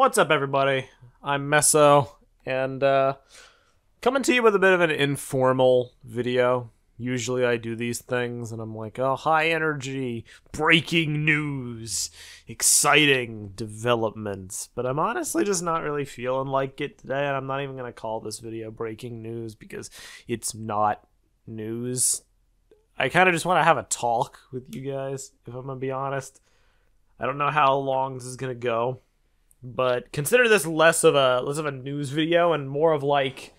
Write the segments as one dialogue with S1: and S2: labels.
S1: What's up, everybody? I'm Meso, and coming to you with a bit of an informal video. Usually I do these things, and I'm like, oh, high energy, breaking news, exciting developments. But I'm honestly just not really feeling like it today, and I'm not even going to call this video breaking news because it's not news. I kind of just want to have a talk with you guys, if I'm going to be honest. I don't know how long this is going to go. But consider this less of a news video and more of like,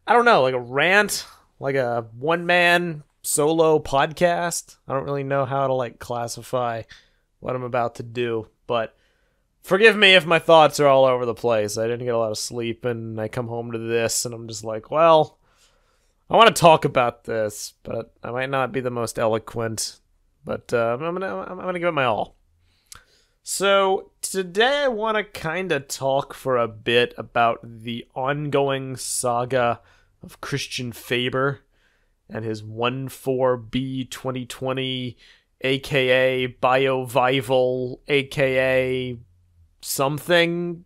S1: I don't know, like a rant, like a one-man solo podcast. I don't really know how to like classify what I'm about to do, but forgive me if my thoughts are all over the place. I didn't get a lot of sleep and I come home to this and I'm just like, well, I want to talk about this, but I might not be the most eloquent, but I'm gonna give it my all. So, today I want to kind of talk for a bit about the ongoing saga of Christian Faber and his 14B 2020, aka Biovival, aka something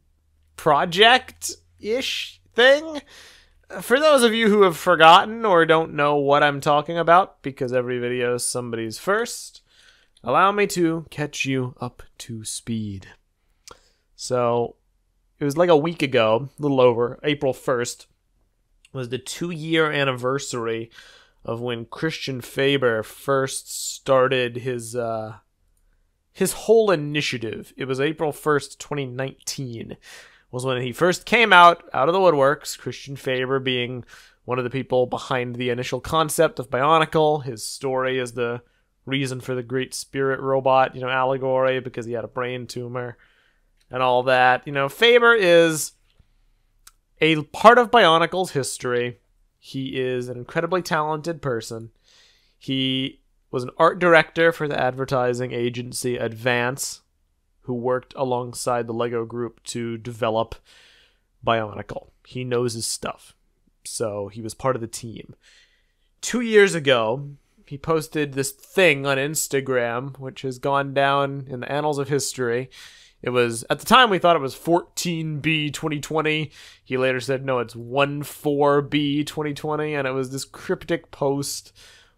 S1: project-ish thing. For those of you who have forgotten or don't know what I'm talking about, because every video is somebody's first, allow me to catch you up to speed. So, it was like a week ago, a little over, April 1st, was the 2-year anniversary of when Christian Faber first started his whole initiative. It was April 1st, 2019, was when he first came out of the woodworks, Christian Faber being one of the people behind the initial concept of Bionicle. His story is the reason for the Great Spirit robot, allegory, because he had a brain tumor and all that. Faber is a part of Bionicle's history. He is an incredibly talented person. He was an art director for the advertising agency Advance, who worked alongside the Lego group to develop Bionicle. He knows his stuff. So he was part of the team. 2 years ago, he posted this thing on Instagram, which has gone down in the annals of history. It was, at the time, we thought it was 14B 2020. He later said, no, it's 14B 2020. And it was this cryptic post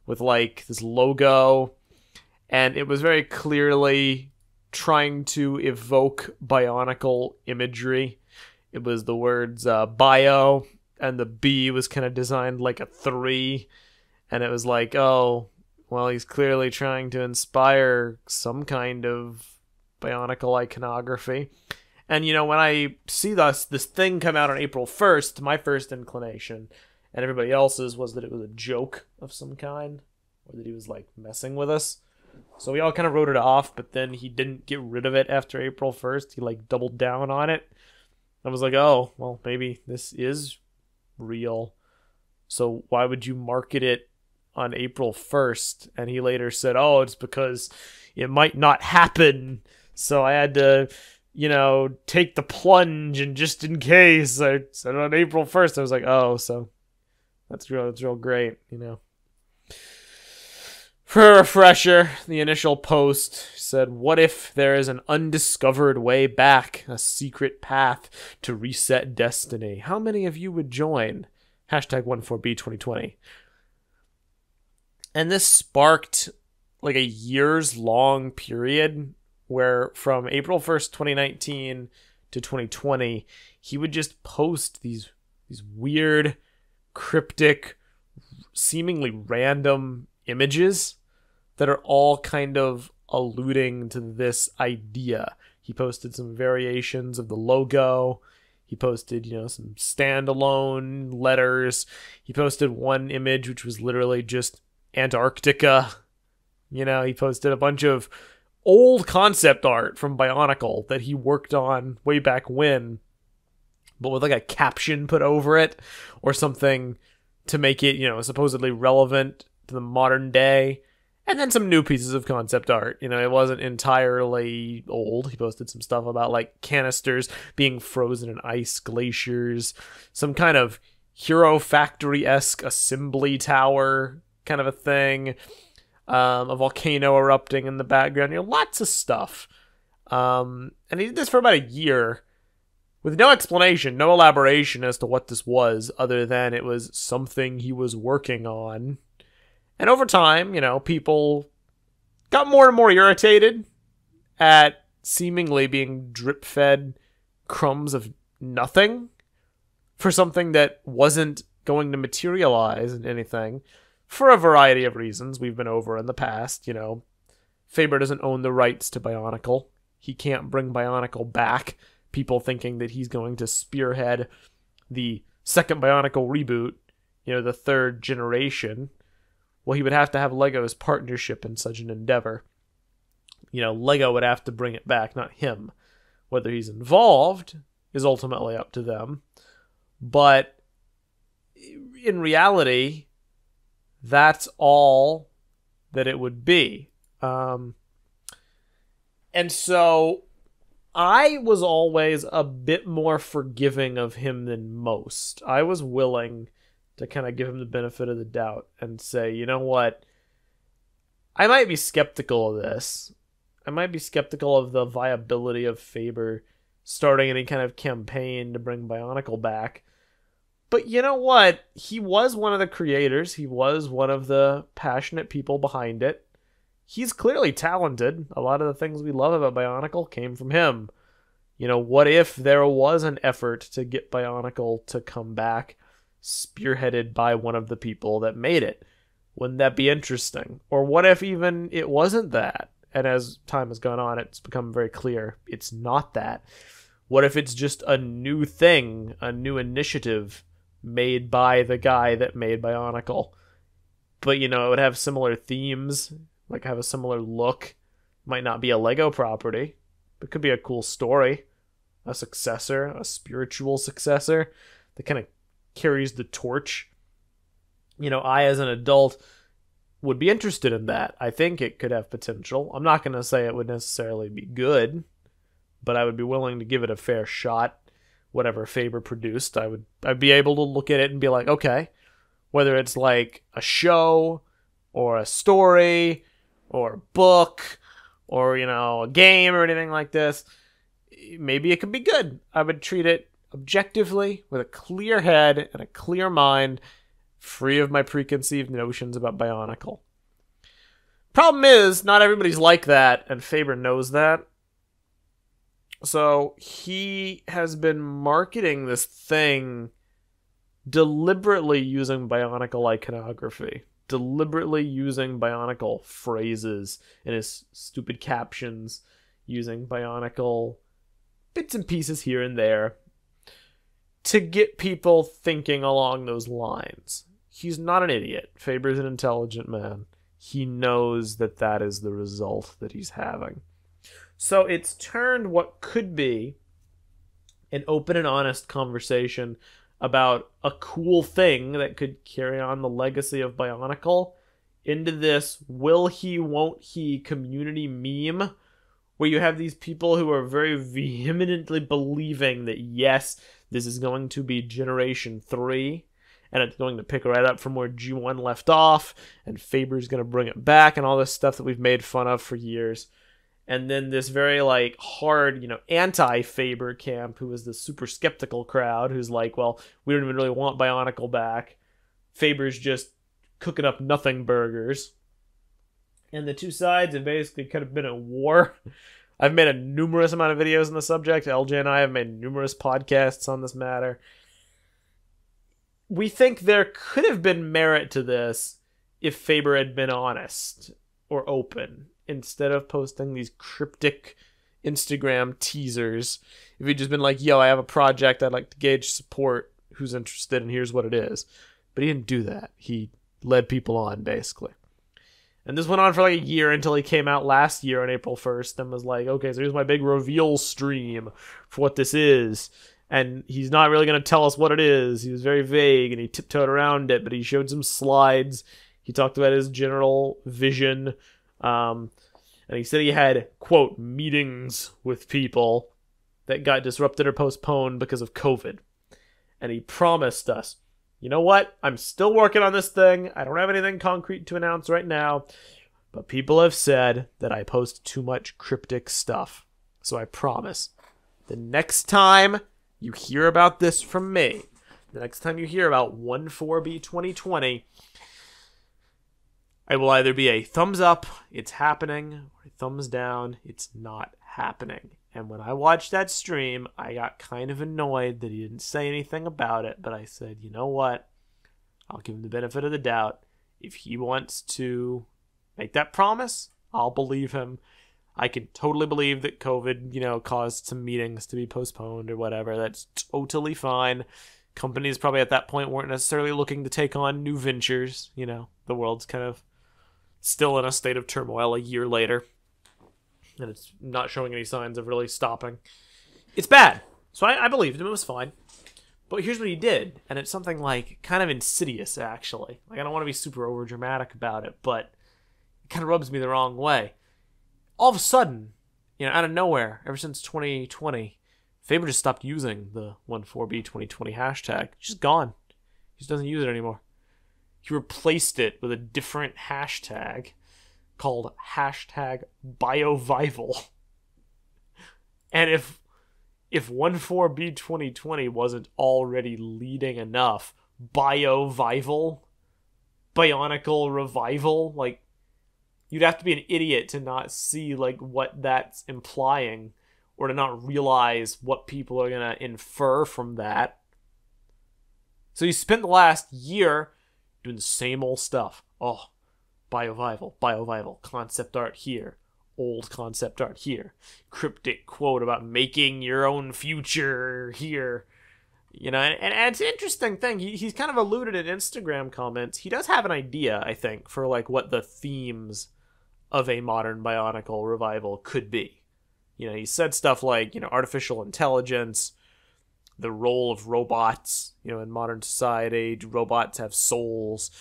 S1: with, like, this logo. And it was very clearly trying to evoke Bionicle imagery. It was the words bio, and the B was kind of designed like a 3. And it was like, oh, well, he's clearly trying to inspire some kind of Bionicle iconography. And, when I see this thing come out on April 1st, my first inclination, and everybody else's, was that it was a joke of some kind, or that he was, like, messing with us. So we all kind of wrote it off, but then he didn't get rid of it after April 1st. He, like, doubled down on it. I was like, oh, well, maybe this is real. So why would you market it on April 1st? And he later said, oh, it's because it might not happen, so I had to, take the plunge, and just in case, I said it on April 1st. I was like, oh, so that's real great, For a refresher, the initial post said, what if there is an undiscovered way back, a secret path to reset destiny? How many of you would join? Hashtag 14B 2020. And this sparked like a years-long period where from April 1st, 2019 to 2020, he would just post these weird, cryptic, seemingly random images that are all kind of alluding to this idea. He posted some variations of the logo. He posted, some standalone letters. He posted one image which was literally just Antarctica. He posted a bunch of old concept art from Bionicle that he worked on way back when, but with like a caption put over it or something to make it, supposedly relevant to the modern day. And then some new pieces of concept art. It wasn't entirely old. He posted some stuff about like canisters being frozen in ice, glaciers, some kind of Hero Factory-esque assembly tower kind of a thing. A volcano erupting in the background, lots of stuff. And he did this for about a year, with no explanation, no elaboration as to what this was, other than it was something he was working on. And over time, you know, people got more and more irritated at seemingly being drip-fed crumbs of nothing for something that wasn't going to materialize in anything for a variety of reasons we've been over in the past. You know, Faber doesn't own the rights to Bionicle. He can't bring Bionicle back. People thinking that he's going to spearhead the second Bionicle reboot, you know, the third generation. Well, he would have to have Lego's partnership in such an endeavor. You know, Lego would have to bring it back, not him. Whether he's involved is ultimately up to them. But in reality, that's all that it would be. And so I was always a bit more forgiving of him than most. I was willing to kind of give him the benefit of the doubt and say, you know what? I might be skeptical of this. I might be skeptical of the viability of Faber starting any kind of campaign to bring Bionicle back. But you know what? He was one of the creators. He was one of the passionate people behind it. He's clearly talented. A lot of the things we love about Bionicle came from him. You know, what if there was an effort to get Bionicle to come back, spearheaded by one of the people that made it? Wouldn't that be interesting? Or what if even it wasn't that? And as time has gone on, it's become very clear it's not that. What if it's just a new thing, a new initiative made by the guy that made Bionicle? But, you know, it would have similar themes, like have a similar look. Might not be a Lego property, but could be a cool story. A successor, a spiritual successor that kind of carries the torch. You know, I, as an adult, would be interested in that. I think it could have potential. I'm not going to say it would necessarily be good, but I would be willing to give it a fair shot. Whatever Faber produced, I'd be able to look at it and be like, okay, whether it's like a show or a story or a book or, you know, a game or anything like this, maybe it could be good. I would treat it objectively with a clear head and a clear mind, free of my preconceived notions about Bionicle. Problem is, not everybody's like that, and Faber knows that. So he has been marketing this thing deliberately using Bionicle iconography, deliberately using Bionicle phrases in his stupid captions, using Bionicle bits and pieces here and there to get people thinking along those lines. He's not an idiot. Faber's an intelligent man. He knows that that is the result that he's having. So it's turned what could be an open and honest conversation about a cool thing that could carry on the legacy of Bionicle into this will he, won't he community meme where you have these people who are very vehemently believing that, yes, this is going to be Generation 3, and it's going to pick right up from where G1 left off, and Faber's going to bring it back, and all this stuff that we've made fun of for years. And then this very, like, hard, you know, anti-Faber camp, who is the super skeptical crowd, who's like, well, we don't even really want Bionicle back. Faber's just cooking up nothing burgers. And the two sides have basically kind of been at war. I've made a numerous amount of videos on the subject. LJ and I have made numerous podcasts on this matter. We think there could have been merit to this if Faber had been honest or open, instead of posting these cryptic Instagram teasers. If he'd just been like, yo, I have a project, I'd like to gauge support, who's interested, and here's what it is. But he didn't do that. He led people on, basically. And this went on for like a year until he came out last year on April 1st and was like, okay, so here's my big reveal stream for what this is. And he's not really going to tell us what it is. He was very vague and he tiptoed around it, but he showed some slides. He talked about his general vision. And he said he had, quote, meetings with people that got disrupted or postponed because of COVID. And he promised us, you know what? I'm still working on this thing. I don't have anything concrete to announce right now. But people have said that I post too much cryptic stuff. So I promise, the next time you hear about this from me, the next time you hear about 14B 2020, I will either be a thumbs up, it's happening, or a thumbs down, it's not happening. And when I watched that stream, I got kind of annoyed that he didn't say anything about it, but I said, you know what? I'll give him the benefit of the doubt. If he wants to make that promise, I'll believe him. I can totally believe that COVID, caused some meetings to be postponed or whatever. That's totally fine. Companies probably at that point weren't necessarily looking to take on new ventures. The world's kind of still in a state of turmoil a year later. And it's not showing any signs of really stopping. It's bad. So I believed him. It was fine. But here's what he did. And it's something like kind of insidious, actually. Like, I don't want to be super over dramatic about it, but it kind of rubs me the wrong way. All of a sudden, out of nowhere, ever since 2020, Faber just stopped using the 14B 2020 hashtag. It's just gone. He just doesn't use it anymore. He replaced it with a different hashtag called hashtag Biovival. And if 14B 2020 wasn't already leading enough, Biovival, Bionicle Revival, like, you'd have to be an idiot to not see what that's implying, or to not realize what people are gonna infer from that. So you spent the last year doing the same old stuff. Oh, Biovival, concept art here, old concept art here, cryptic quote about making your own future here. And it's an interesting thing. He's kind of alluded in Instagram comments. He does have an idea, I think, for what the themes of a modern Bionicle revival could be. He said stuff like, artificial intelligence, the role of robots, in modern society. Do robots have souls?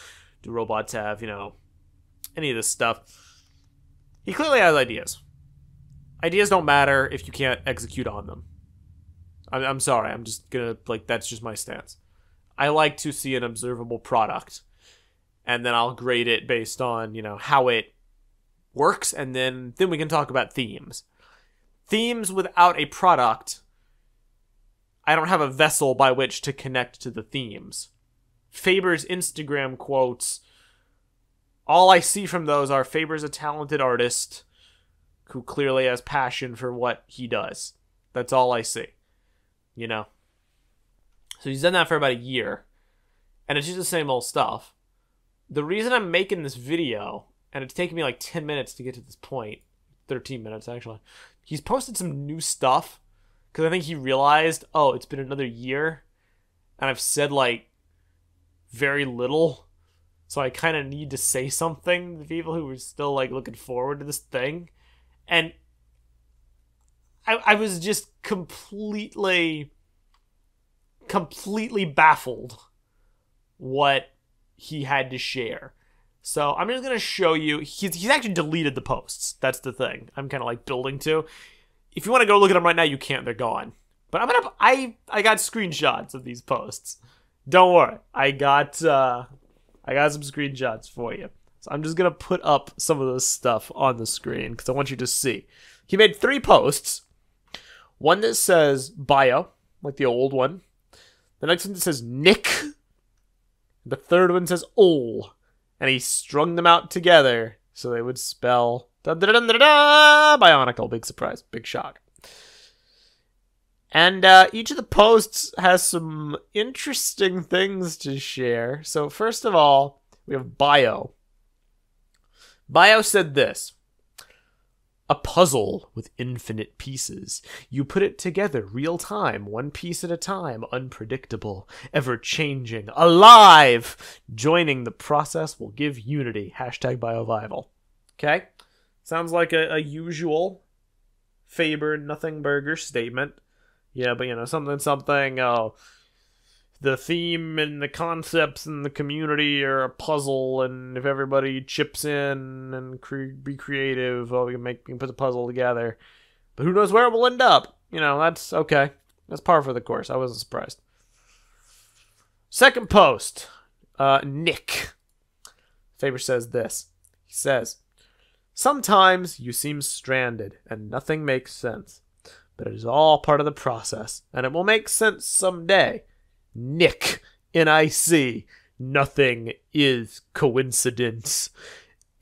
S1: Do robots have, any of this stuff? He clearly has ideas. Ideas don't matter if you can't execute on them. I'm sorry. I'm just gonna, that's just my stance. I like to see an observable product, and then I'll grade it based on, how it works, and then we can talk about themes. Themes without a product, I don't have a vessel by which to connect to the themes. Faber's Instagram quotes, all I see from those are Faber's a talented artist who clearly has passion for what he does. That's all I see. So he's done that for about a year, and it's just the same old stuff. The reason I'm making this video, and it's taken me 10 minutes to get to this point, 13 minutes actually, he's posted some new stuff, because I think he realized, oh, it's been another year, and I've said, very little, so I kind of need to say something to people who are still, looking forward to this thing. And I was just completely baffled what he had to share. So I'm just going to show you. He's actually deleted the posts. That's the thing I'm kind of building to. If you want to go look at them right now, you can't. They're gone. But I got screenshots of these posts. Don't worry. I got some screenshots for you. So I'm just going to put up some of this stuff on the screen because I want you to see. He made 3 posts. One that says bio, like the old one. The next one that says Nick. The third one says ol. And he strung them out together so they would spell Bionicle. Big surprise. Big shock. And each of the posts has some interesting things to share. So first of all, we have Bio. Bio said this. A puzzle with infinite pieces. You put it together real time, one piece at a time, unpredictable, ever-changing, alive. Joining the process will give unity. Hashtag Biovival. Okay? Sounds like a usual Faber nothing burger statement. Yeah, but something, oh, the theme and the concepts and the community are a puzzle, and if everybody chips in and be creative, well, we can put the puzzle together. But who knows where it will end up? That's okay. That's par for the course. I wasn't surprised. Second post, Nick. Faber says this. He says, sometimes you seem stranded and nothing makes sense. but it is all part of the process, and it will make sense someday. Nick, NIC, nothing is coincidence.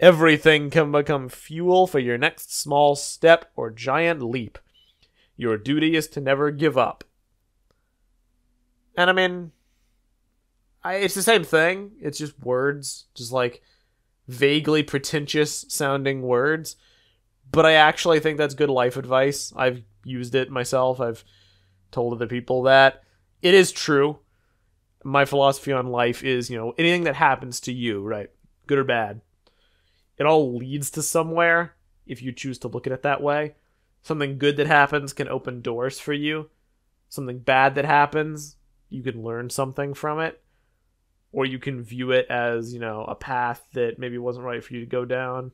S1: Everything can become fuel for your next small step or giant leap. Your duty is to never give up. And I mean, it's the same thing. It's just words, just like vaguely pretentious sounding words. But I actually think that's good life advice. I've used it myself. I've told other people that. It is true. My philosophy on life is, anything that happens to you, right, good or bad, it all leads to somewhere if you choose to look at it that way. Something good that happens can open doors for you. Something bad that happens, you can learn something from it. Or you can view it as, a path that maybe wasn't right for you to go down.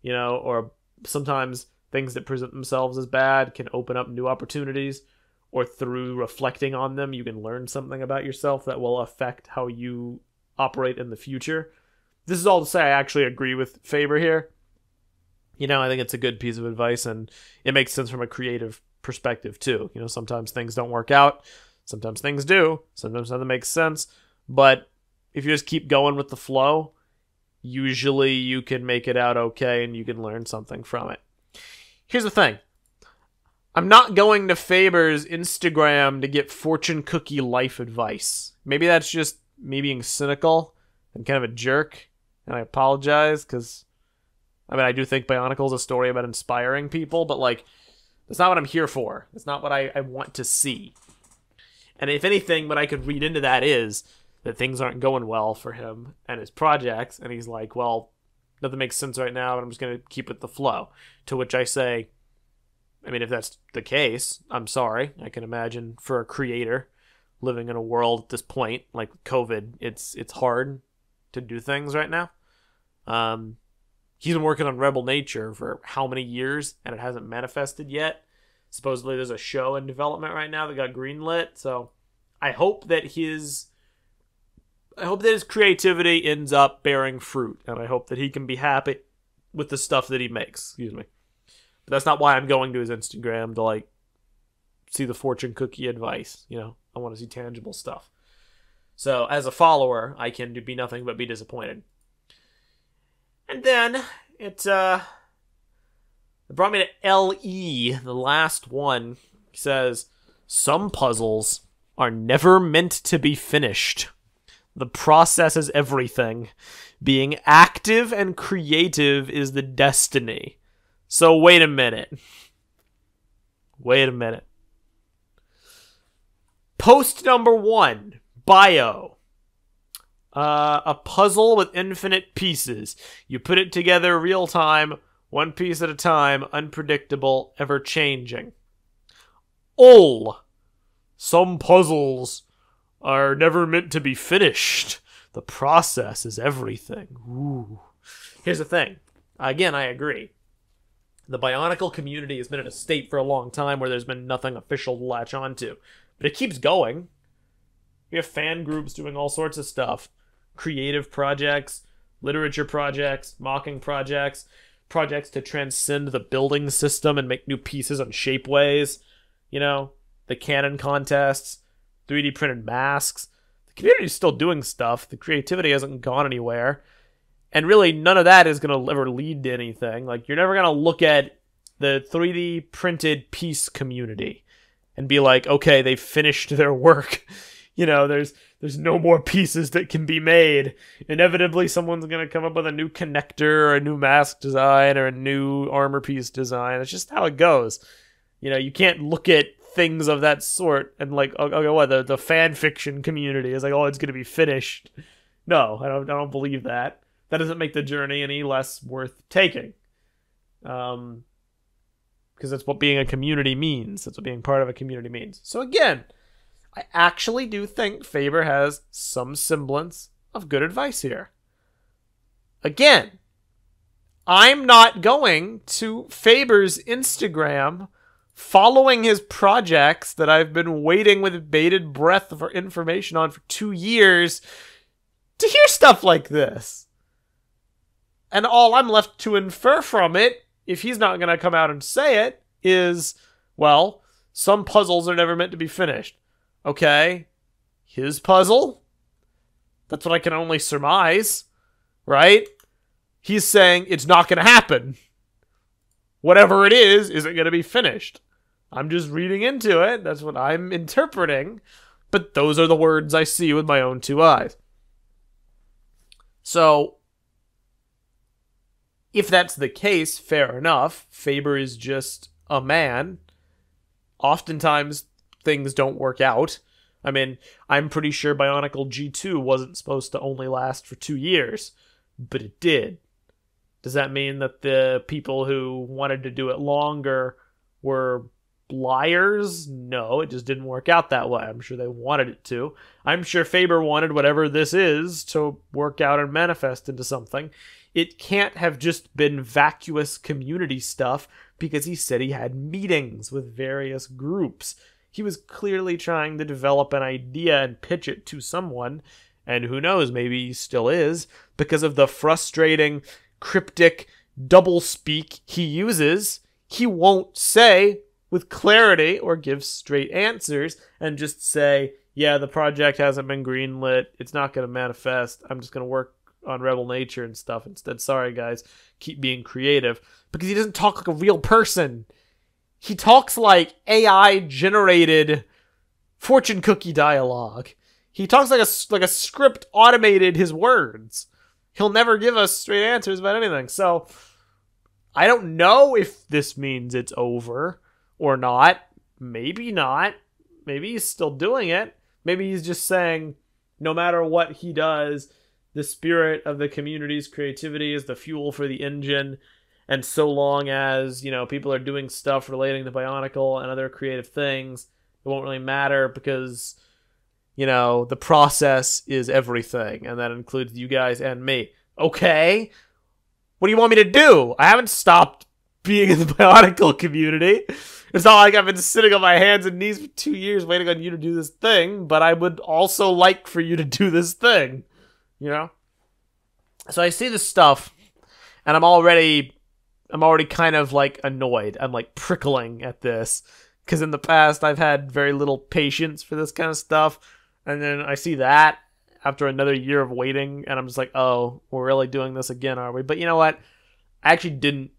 S1: Or sometimes things that present themselves as bad can open up new opportunities. Or through reflecting on them, you can learn something about yourself that will affect how you operate in the future. This is all to say I actually agree with Faber here. I think it's a good piece of advice, and it makes sense from a creative perspective, too. Sometimes things don't work out. Sometimes things do. Sometimes nothing makes sense. But if you just keep going with the flow, usually you can make it out okay, and you can learn something from it. Here's the thing. I'm not going to Faber's Instagram to get fortune cookie life advice. Maybe that's just me being cynical and kind of a jerk, and I apologize, because, I do think Bionicle is a story about inspiring people, but, that's not what I'm here for. That's not what I want to see. And if anything, what I could read into that is that things aren't going well for him and his projects, and he's like, well, nothing makes sense right now, and I'm just going to keep with the flow. To which I say, if that's the case, I'm sorry. I can imagine for a creator living in a world at this point, like COVID, it's hard to do things right now. He's been working on Rebel Nature for how many years, and it hasn't manifested yet. Supposedly there's a show in development right now that got greenlit, so I hope that his creativity ends up bearing fruit, and I hope that he can be happy with the stuff that he makes. Excuse me. But that's not why I'm going to his Instagram to, see the fortune cookie advice. I want to see tangible stuff. So, as a follower, I can be nothing but be disappointed. And then, it brought me to LE, the last one. He says, some puzzles are never meant to be finished. The process is everything. Being active and creative is the destiny. So wait a minute. Post number 1. Bio. A puzzle with infinite pieces. You put it together real time, one piece at a time, unpredictable, ever changing. Some puzzles are never meant to be finished. The process is everything. Ooh. Here's the thing. Again, I agree. The Bionicle community has been in a state for a long time where there's been nothing official to latch onto. But it keeps going. We have fan groups doing all sorts of stuff. Creative projects, literature projects, mocking projects, projects to transcend the building system and make new pieces on shapeways. The cannon contests, 3D printed masks. The community's still doing stuff. The creativity hasn't gone anywhere. And really, none of that is going to ever lead to anything. You're never going to look at the 3D printed piece community and be like, okay, they've finished their work. There's no more pieces that can be made. Inevitably, someone's going to come up with a new connector or a new mask design or a new armor piece design. It's just how it goes. You can't look at things of that sort and okay, what, the fan fiction community is like, oh, it's going to be finished. No, I don't believe that. That doesn't make the journey any less worth taking. Because that's what being a community means. That's what being part of a community means. So again, I actually do think Faber has some semblance of good advice here. Again, I'm not going to Faber's Instagram following his projects that I've been waiting with bated breath for information on for 2 years to hear stuff like this. And all I'm left to infer from it, if he's not going to come out and say it, is, well, Some puzzles are never meant to be finished. Okay, his puzzle? That's what I can only surmise, right? He's saying it's not going to happen. Whatever it is isn't going to be finished. I'm just reading into it. That's what I'm interpreting. But those are the words I see with my own two eyes. So, if that's the case, fair enough. Faber is just a man. Oftentimes, things don't work out. I mean, I'm pretty sure Bionicle G2 wasn't supposed to only last for 2 years, but it did. Does that mean that the people who wanted to do it longer were liars? No, it just didn't work out that way. I'm sure they wanted it to. I'm sure Faber wanted whatever this is to work out and manifest into something. It can't have just been vacuous community stuff because he said he had meetings with various groups. He was clearly trying to develop an idea and pitch it to someone, and who knows, maybe he still is, because of the frustrating, cryptic doublespeak he uses. He won't say with clarity or give straight answers and just say, yeah, the project hasn't been greenlit, it's not going to manifest, I'm just going to work on Rebel Nature and stuff instead. Sorry, guys. Keep being creative. Because he doesn't talk like a real person. He talks like AI-generated fortune cookie dialogue. He talks like a script automated his words. He'll never give us straight answers about anything. So, I don't know if this means it's over or not. Maybe not. Maybe he's still doing it. Maybe he's just saying, no matter what he does, the spirit of the community's creativity is the fuel for the engine, and so long as, you know, people are doing stuff relating to Bionicle and other creative things, it won't really matter because, you know, the process is everything, and that includes you guys and me. Okay, what do you want me to do? I haven't stopped being in the Bionicle community. It's not like I've been sitting on my hands and knees for 2 years waiting on you to do this thing, but I would also like for you to do this thing. You know? So I see this stuff, and I'm already kind of, like, annoyed. I'm, like, prickling at this. Because in the past, I've had very little patience for this kind of stuff. And then I see that after another year of waiting, and I'm just like, oh, we're really doing this again, are we? But you know what? I actually didn't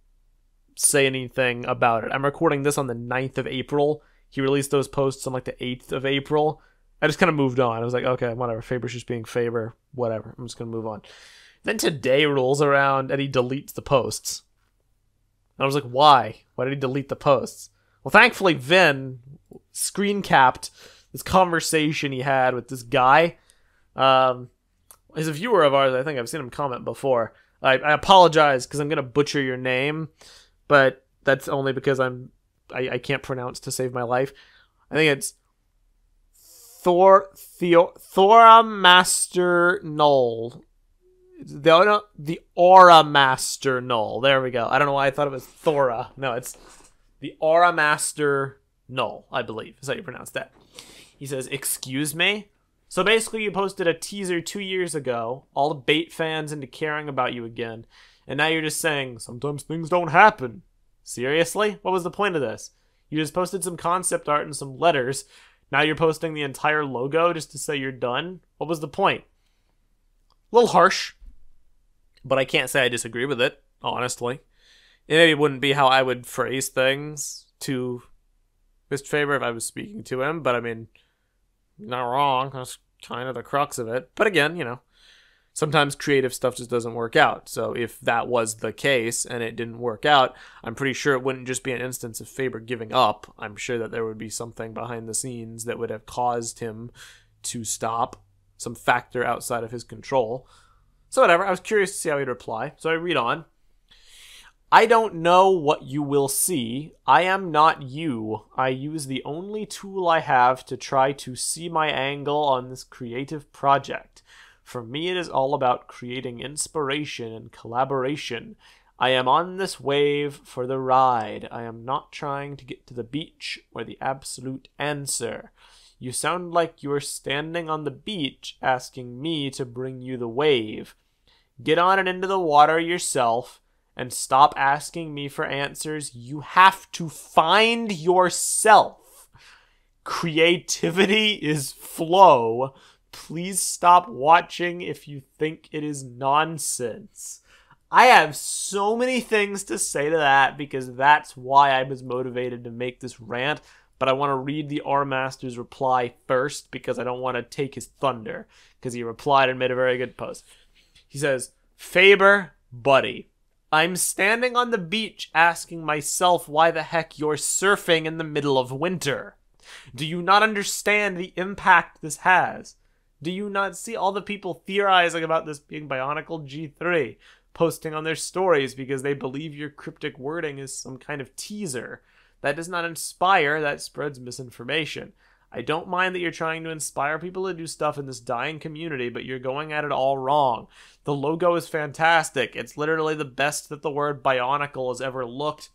S1: say anything about it. I'm recording this on the 9th of April. He released those posts on, like, the 8th of April. I just kind of moved on. I was like, okay, whatever. Faber's just being Faber. Whatever. I'm just going to move on. Then today rolls around and he deletes the posts. And I was like, why? Why did he delete the posts? Well, thankfully, Vin screen capped this conversation he had with this guy. He's a viewer of ours. I think I've seen him comment before. I apologize because I'm going to butcher your name, but that's only because I can't pronounce to save my life. I think it's Thora Master Null. The Aura Master Null. There we go. I don't know why I thought it was Thora. No, it's the Aura Master Null, I believe. Is how you pronounce that. He says, excuse me? So basically you posted a teaser 2 years ago, all the bait fans into caring about you again, and now you're just saying, sometimes things don't happen. Seriously? What was the point of this? You just posted some concept art and some letters. Now you're posting the entire logo just to say you're done? What was the point? A little harsh, but I can't say I disagree with it, honestly. It maybe wouldn't be how I would phrase things to Mr. Faber if I was speaking to him, but I mean, not wrong. That's kind of the crux of it. But again, you know, sometimes creative stuff just doesn't work out. So if that was the case and it didn't work out, I'm pretty sure it wouldn't just be an instance of Faber giving up. I'm sure that there would be something behind the scenes that would have caused him to stop, some factor outside of his control. So whatever, I was curious to see how he'd reply. So I read on. I don't know what you will see. I am not you. I use the only tool I have to try to see my angle on this creative project. For me, it is all about creating inspiration and collaboration. I am on this wave for the ride. I am not trying to get to the beach or the absolute answer. You sound like you are standing on the beach asking me to bring you the wave. Get on and into the water yourself. And stop asking me for answers. You have to find yourself. Creativity is flow. Please stop watching if you think it is nonsense. I have so many things to say to that because that's why I was motivated to make this rant. But I want to read the R-Master's reply first because I don't want to take his thunder, because he replied and made a very good post. He says, Faber, buddy, I'm standing on the beach asking myself why the heck you're surfing in the middle of winter. Do you not understand the impact this has? Do you not see all the people theorizing about this being Bionicle G3, posting on their stories because they believe your cryptic wording is some kind of teaser? That does not inspire, that spreads misinformation. I don't mind that you're trying to inspire people to do stuff in this dying community, but you're going at it all wrong. The logo is fantastic. It's literally the best that the word Bionicle has ever looked,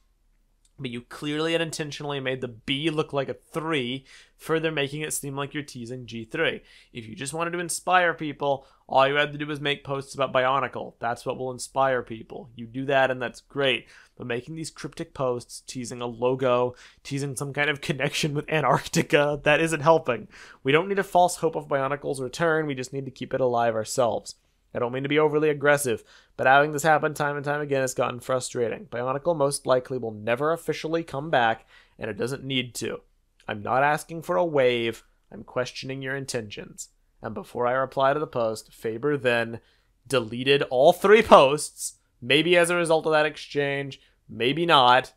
S1: but you clearly and intentionally made the B look like a 3, further making it seem like you're teasing G3. If you just wanted to inspire people, all you had to do was make posts about Bionicle. That's what will inspire people. You do that and that's great. But making these cryptic posts, teasing a logo, teasing some kind of connection with Antarctica, that isn't helping. We don't need a false hope of Bionicle's return, we just need to keep it alive ourselves. I don't mean to be overly aggressive, but having this happen time and time again has gotten frustrating. Bionicle most likely will never officially come back, and it doesn't need to. I'm not asking for a wave, I'm questioning your intentions. And before I reply to the post, Faber then deleted all 3 posts, maybe as a result of that exchange, maybe not,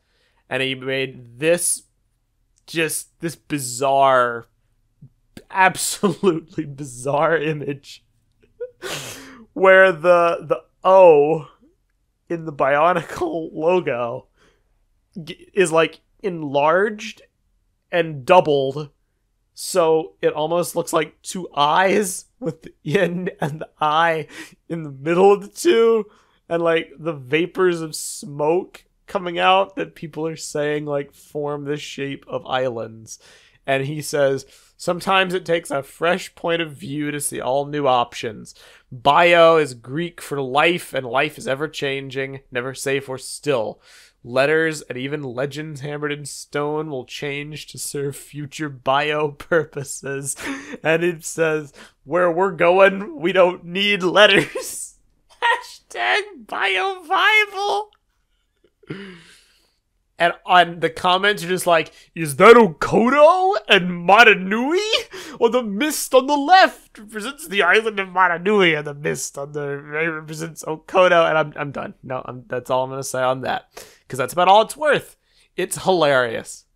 S1: and he made this bizarre, absolutely bizarre image where the O in the Bionicle logo is like enlarged and doubled, so it almost looks like 2 eyes with the yin and the I in the middle of the 2, and like the vapors of smoke coming out that people are saying like form the shape of islands. And he says, sometimes it takes a fresh point of view to see all new options. Bio is Greek for life, and life is ever-changing, never safe or still. Letters and even legends hammered in stone will change to serve future bio purposes. And it says, where we're going, we don't need letters. Hashtag Biovival. And on the comments are just like, is that Okoto and Maranui? Or the mist on the left represents the island of Maranui, and the mist on the right represents Okoto. And I'm done. No, that's all I'm going to say on that. Because that's about all it's worth. It's hilarious.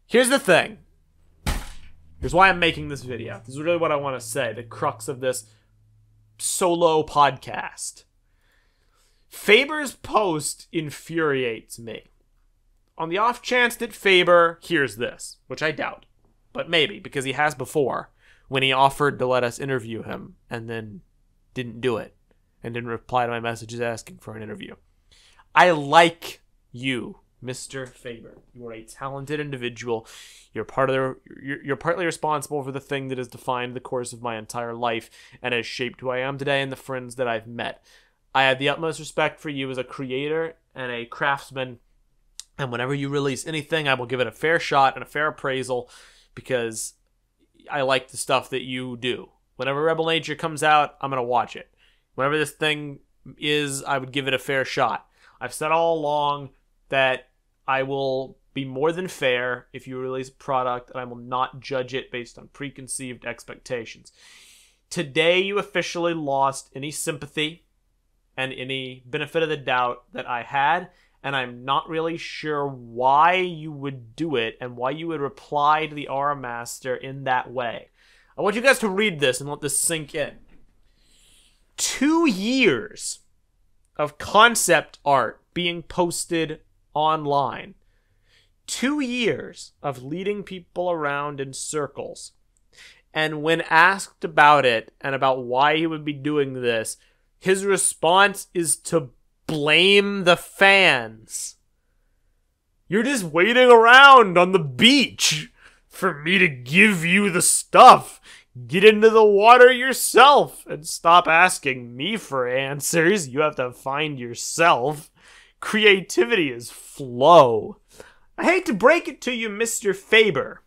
S1: Here's the thing. Here's why I'm making this video. This is really what I want to say. The crux of this solo podcast. Faber's post infuriates me. On the off chance that Faber hears this, which I doubt, but maybe, because he has before, when he offered to let us interview him and then didn't do it and didn't reply to my messages asking for an interview. I like you, Mr. Faber. You are a talented individual. You're partly responsible for the thing that has defined the course of my entire life and has shaped who I am today and the friends that I've met. I have the utmost respect for you as a creator and a craftsman. And whenever you release anything, I will give it a fair shot and a fair appraisal because I like the stuff that you do. Whenever Rebel Nature comes out, I'm going to watch it. Whenever this thing is, I would give it a fair shot. I've said all along that I will be more than fair if you release a product, and I will not judge it based on preconceived expectations. Today, you officially lost any sympathy and any benefit of the doubt that I had, and I'm not really sure why you would do it and why you would reply to the R Master in that way. I want you guys to read this and let this sink in. 2 years of concept art being posted online. 2 years of leading people around in circles. And when asked about it and about why he would be doing this, his response is to blame the fans. You're just waiting around on the beach for me to give you the stuff. Get into the water yourself and stop asking me for answers. You have to find yourself. Creativity is flow. I hate to break it to you, Mr. Faber.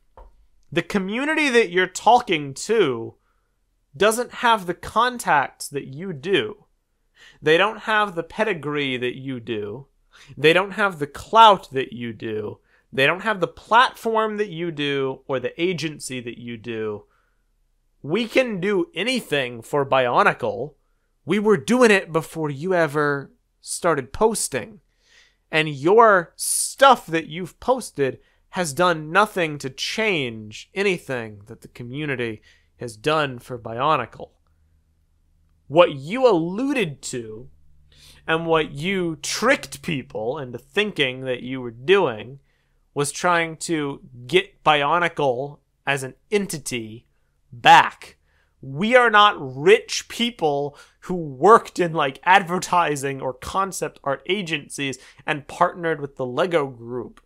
S1: The community that you're talking to doesn't have the contacts that you do. They don't have the pedigree that you do. They don't have the clout that you do. They don't have the platform that you do or the agency that you do. We can do anything for Bionicle. We were doing it before you ever started posting. And your stuff that you've posted has done nothing to change anything that the community has done for Bionicle. What you alluded to and what you tricked people into thinking that you were doing was trying to get Bionicle as an entity back. We are not rich people who worked in like advertising or concept art agencies and partnered with the Lego group.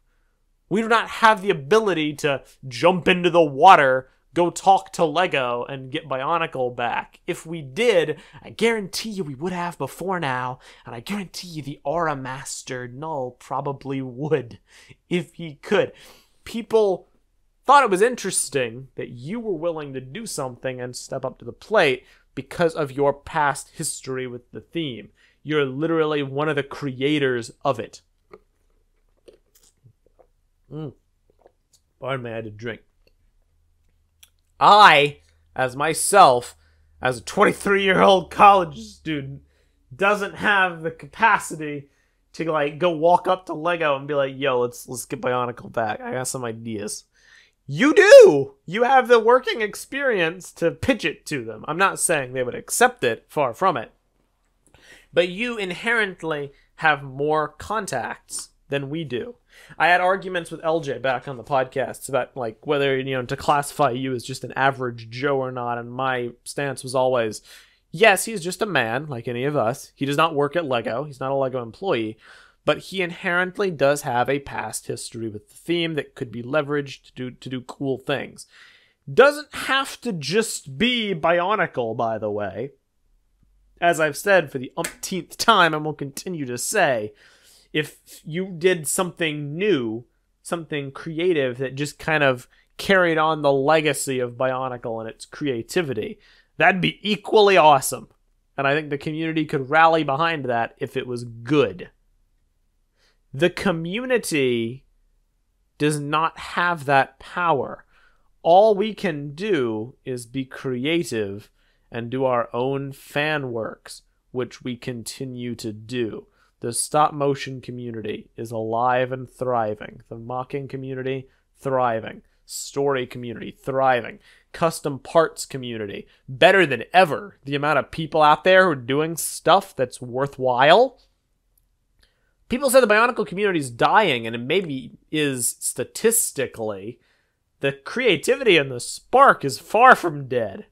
S1: We do not have the ability to jump into the water, go talk to Lego, and get Bionicle back. If we did, I guarantee you we would have before now, and I guarantee you the Aura Master Null probably would, if he could. People thought it was interesting that you were willing to do something and step up to the plate because of your past history with the theme. You're literally one of the creators of it. Pardon me, I had to drink. I, as myself, as a 23-year-old college student, doesn't have the capacity to like go walk up to Lego and be like, yo, let's get Bionicle back. I got some ideas. You do! You have the working experience to pitch it to them. I'm not saying they would accept it, far from it. But you inherently have more contacts than we do. I had arguments with LJ back on the podcasts about like whether, to classify you as just an average Joe or not, and my stance was always, yes, he's just a man like any of us. He does not work at Lego. He's not a Lego employee. But he inherently does have a past history with the theme that could be leveraged to do cool things. Doesn't have to just be Bionicle, by the way. As I've said for the umpteenth time and will continue to say, if you did something new, something creative that just kind of carried on the legacy of Bionicle and its creativity, that'd be equally awesome. And I think the community could rally behind that if it was good. The community does not have that power. All we can do is be creative and do our own fan works, which we continue to do. The stop-motion community is alive and thriving. The mocking community, thriving. Story community, thriving. Custom parts community, better than ever. The amount of people out there who are doing stuff that's worthwhile. People say the Bionicle community is dying, and it maybe is statistically. The creativity and the spark is far from dead.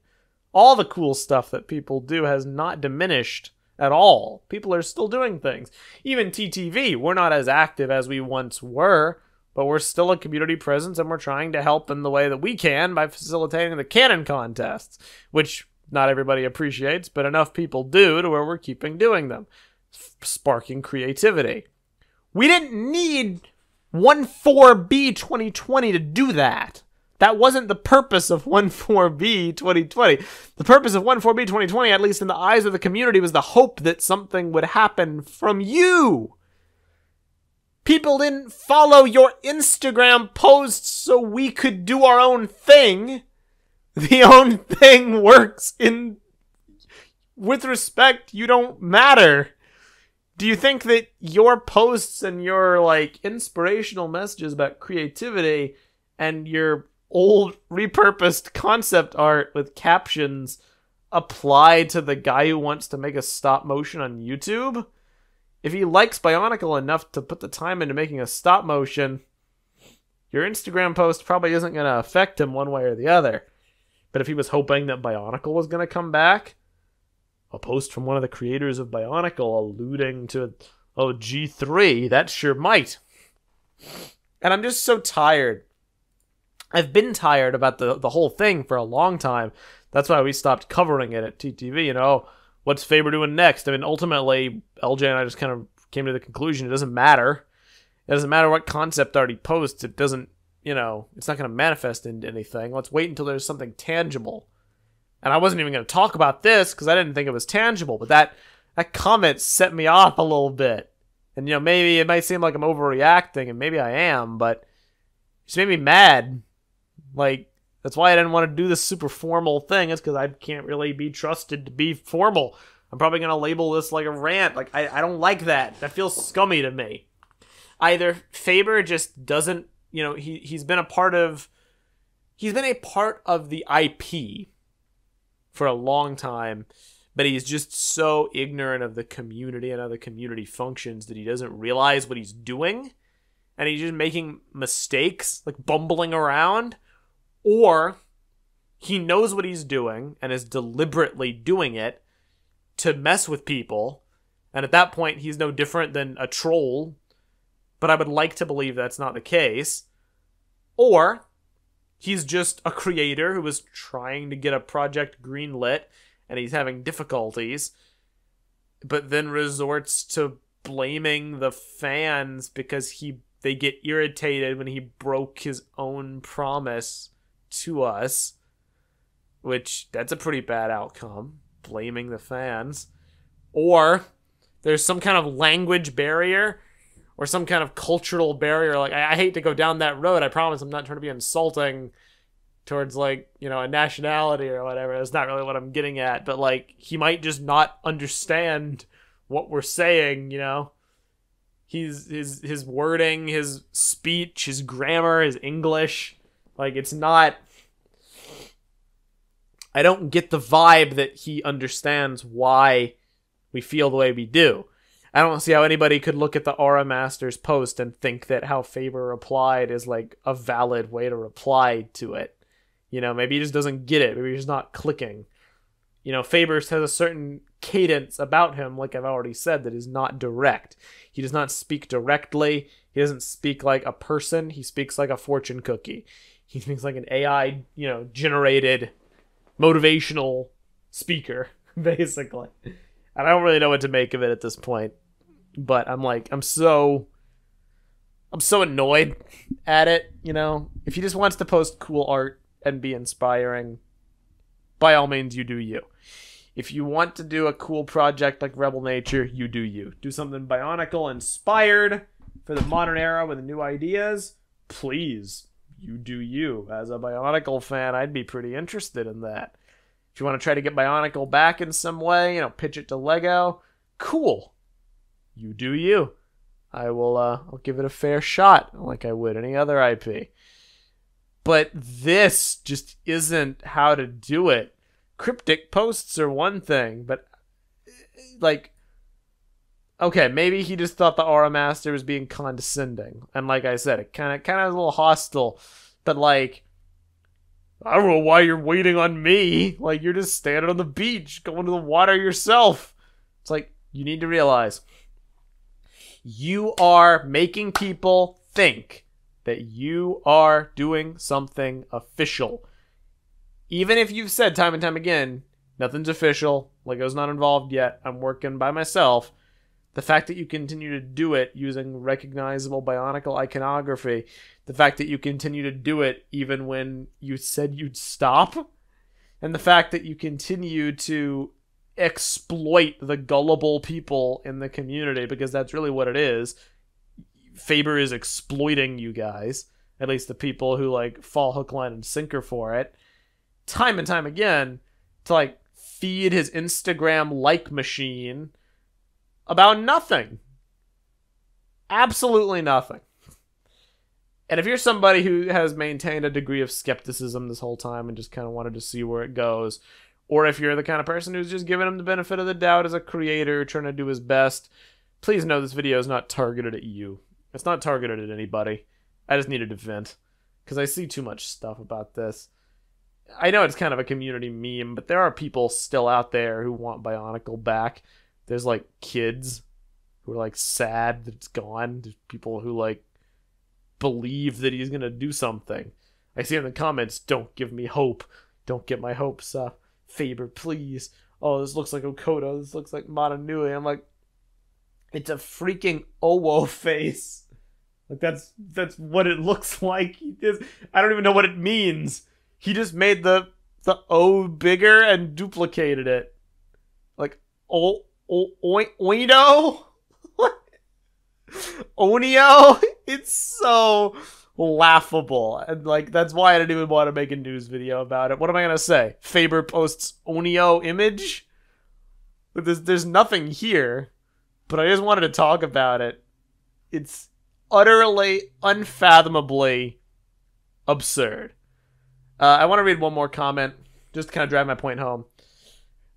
S1: All the cool stuff that people do has not diminished at all. People are still doing things. Even TTV, we're not as active as we once were, but we're still a community presence, and we're trying to help in the way that we can by facilitating the cannon contests, which not everybody appreciates, but enough people do to where we're keeping doing them. Sparking creativity. We didn't need 14B 2020 to do that. That wasn't the purpose of 14B 2020. The purpose of 14B 2020, at least in the eyes of the community, was the hope that something would happen from you. People didn't follow your Instagram posts so we could do our own thing. The own thing works in... With respect, you don't matter. Do you think that your posts and your, inspirational messages about creativity and your old repurposed concept art with captions apply to the guy who wants to make a stop motion on YouTube? If he likes Bionicle enough to put the time into making a stop motion, your Instagram post probably isn't going to affect him one way or the other. But if he was hoping that Bionicle was going to come back, a post from one of the creators of Bionicle alluding to, G3, that sure might. And I'm just so tired. I've been tired about the whole thing for a long time. That's why we stopped covering it at TTV. What's Faber doing next? I mean, ultimately, LJ and I just kind of came to the conclusion it doesn't matter. It doesn't matter what concept art he posts. It doesn't you know, it's not going to manifest into anything. Let's wait until there's something tangible. And I wasn't even going to talk about this because I didn't think it was tangible, but that comment set me off a little bit. And, you know, maybe it might seem like I'm overreacting, and maybe I am, but it just made me mad. Like, that's why I didn't want to do this super formal thing. It's because I can't really be trusted to be formal. I'm probably going to label this like a rant. Like, I don't like that. That feels scummy to me. Either Faber just doesn't, you know, he's been a part of the IP for a long time, but he's just so ignorant of the community and how the community functions that he doesn't realize what he's doing, and he's just making mistakes, like bumbling around, or he knows what he's doing and is deliberately doing it to mess with people, and at that point he's no different than a troll, but I would like to believe that's not the case. Or he's just a creator who is trying to get a project greenlit and he's having difficulties, but then resorts to blaming the fans because they get irritated when he broke his own promise to us, which that's a pretty bad outcome, blaming the fans. Or there's some kind of language barrier or some kind of cultural barrier. Like, I hate to go down that road. I promise I'm not trying to be insulting towards, like, you know, a nationality or whatever. That's not really what I'm getting at. But, like, he might just not understand what we're saying, you know? His wording, his speech, his grammar, his English, like, it's not... I don't get the vibe that he understands why we feel the way we do. I don't see how anybody could look at the Aura Masters post and think that how Faber replied is, like, a valid way to reply to it. You know, maybe he just doesn't get it. Maybe he's not clicking. You know, Faber has a certain cadence about him, like I've already said, that is not direct. He does not speak directly. He doesn't speak like a person. He speaks like a fortune cookie. He speaks like an AI, you know, generated motivational speaker, basically. And I don't really know what to make of it at this point. But I'm so annoyed at it, you know. If he just wants to post cool art and be inspiring, by all means, you do you. If you want to do a cool project like Rebel Nature, you do you. Do something Bionicle inspired for the modern era with new ideas, please, you do you. As a Bionicle fan, I'd be pretty interested in that. If you want to try to get Bionicle back in some way, you know, pitch it to Lego, cool. You do you. I'll give it a fair shot like I would any other IP. But this just isn't how to do it. Cryptic posts are one thing, but, like, okay, maybe he just thought the Aura Master was being condescending. And like I said, it kind of is a little hostile. But, like, I don't know why you're waiting on me. Like, you're just standing on the beach, going to the water yourself. It's like, you need to realize, you are making people think that you are doing something official. Even if you've said time and time again, nothing's official, Lego's not involved yet, I'm working by myself, the fact that you continue to do it using recognizable Bionicle iconography, the fact that you continue to do it even when you said you'd stop, and the fact that you continue to exploit the gullible people in the community, because that's really what it is. Faber is exploiting you guys, at least the people who, like, fall hook, line, and sinker for it, time and time again, to, like, feed his Instagram like machine about nothing. Absolutely nothing. And if you're somebody who has maintained a degree of skepticism this whole time and just kind of wanted to see where it goes, or if you're the kind of person who's just giving him the benefit of the doubt as a creator, trying to do his best, please know this video is not targeted at you. It's not targeted at anybody. I just needed to vent, because I see too much stuff about this. I know it's kind of a community meme, but there are people still out there who want Bionicle back. There's, like, kids who are, like, sad that it's gone. There's people who, like, believe that he's gonna do something. I see in the comments, don't give me hope. Don't get my hopes up. Faber, please. Oh, this looks like Okoto. This looks like Motonui. I'm like, it's a freaking Owo face. Like, that's what it looks like. I don't even know what it means. He just made the O bigger and duplicated it. Like, Oino? What? Onio? It's so laughable. And, like, that's why I didn't even want to make a news video about it. What am I going to say? Faber posts Onio image? There's nothing here, but I just wanted to talk about it. It's utterly, unfathomably absurd. I want to read one more comment, just to kind of drive my point home.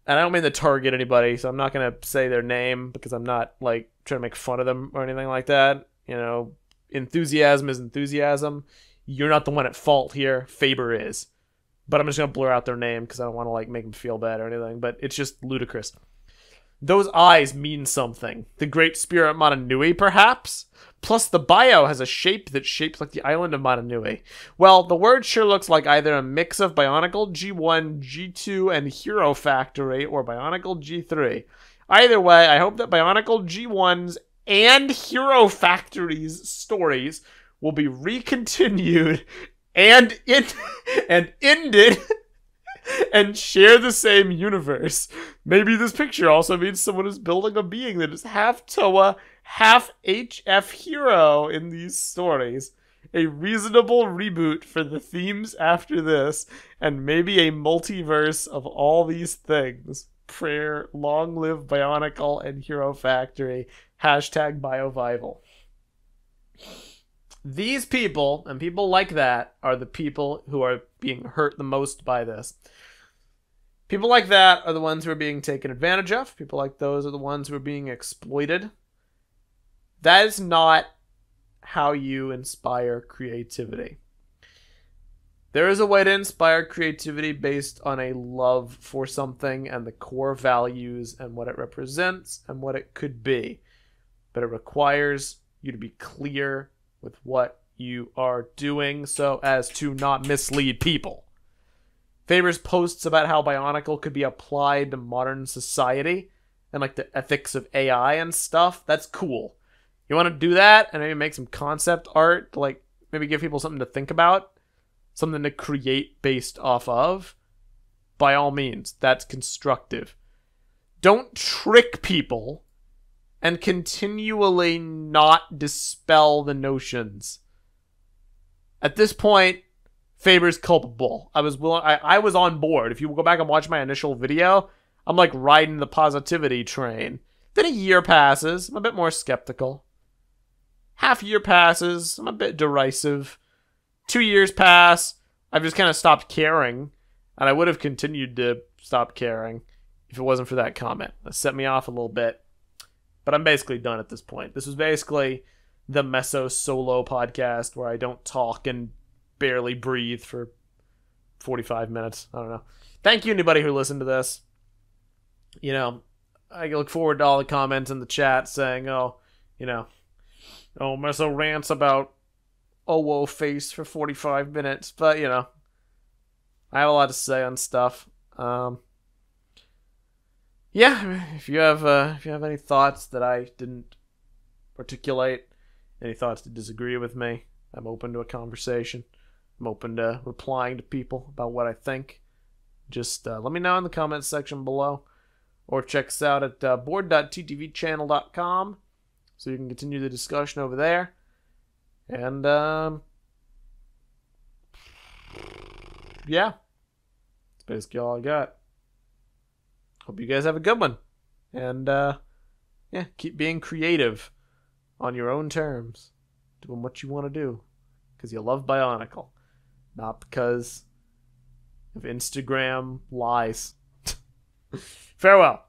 S1: And I don't mean to target anybody, so I'm not going to say their name, because I'm not, like, trying to make fun of them or anything like that. You know, enthusiasm is enthusiasm. You're not the one at fault here. Faber is. But I'm just going to blur out their name, because I don't want to, like, make them feel bad or anything. But it's just ludicrous. Those eyes mean something. The Great Spirit Motunui, perhaps? Plus, the bio has a shape that shapes like the island of Motunui. Well, the word sure looks like either a mix of Bionicle G1, G2, and Hero Factory, or Bionicle G3. Either way, I hope that Bionicle G1's and Hero Factory's stories will be recontinued and ended and share the same universe. Maybe this picture also means someone is building a being that is half Toa, half HF Hero in these stories. A reasonable reboot for the themes after this, and maybe a multiverse of all these things. Prayer, long live Bionicle and Hero Factory. Hashtag Biovival. These people, and people like that, are the people who are being hurt the most by this. People like that are the ones who are being taken advantage of. People like those are the ones who are being exploited. That is not how you inspire creativity. There is a way to inspire creativity based on a love for something and the core values and what it represents and what it could be. But it requires you to be clear with what you are doing so as to not mislead people. Faber's posts about how Bionicle could be applied to modern society and like the ethics of AI and stuff, that's cool. You want to do that and maybe make some concept art to like maybe give people something to think about, something to create based off of, by all means, that's constructive. Don't trick people and continually not dispel the notions. At this point, Faber's culpable. I was on board. If you go back and watch my initial video, I'm like riding the positivity train. Then a year passes, I'm a bit more skeptical. Half a year passes, I'm a bit derisive. 2 years pass, I've just kind of stopped caring, and I would have continued to stop caring if it wasn't for that comment. That set me off a little bit. But I'm basically done at this point. This was basically the Meso solo podcast where I don't talk and barely breathe for 45 minutes. I don't know. Thank you, anybody who listened to this. You know, I look forward to all the comments in the chat saying, oh, you know, oh, Meso rants about Owo face for 45 minutes. But, you know, I have a lot to say on stuff. Yeah, if you have any thoughts that I didn't articulate, any thoughts to disagree with me, I'm open to a conversation. I'm open to replying to people about what I think. Just let me know in the comments section below. Or check us out at board.ttvchannel.com so you can continue the discussion over there. And, yeah. That's basically all I got. Hope you guys have a good one. And, yeah, keep being creative on your own terms. Doing what you want to do. Because you love Bionicle. Not because of Instagram lies. Farewell.